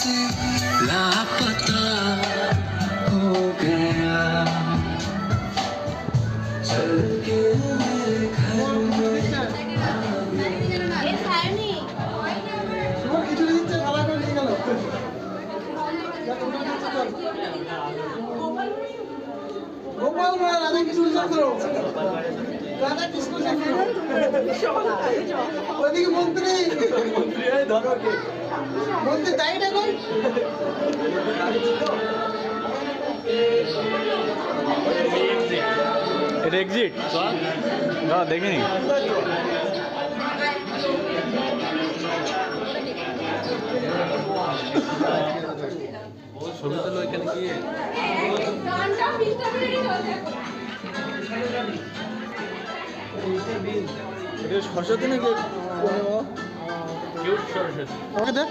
से लापता हो गया चल के मेरे घर में গোপাল রাধা কৃষ্ণ চন্দ্র রাধা কৃষ্ণ চন্দ্র ওদিকে মন্ত্রী মন্ত্রী তাই না কই এটা এক্সিট না দেখিনি ছবি তুলো এখানে গিয়ে সরস্বতী নাকি সরস্বতী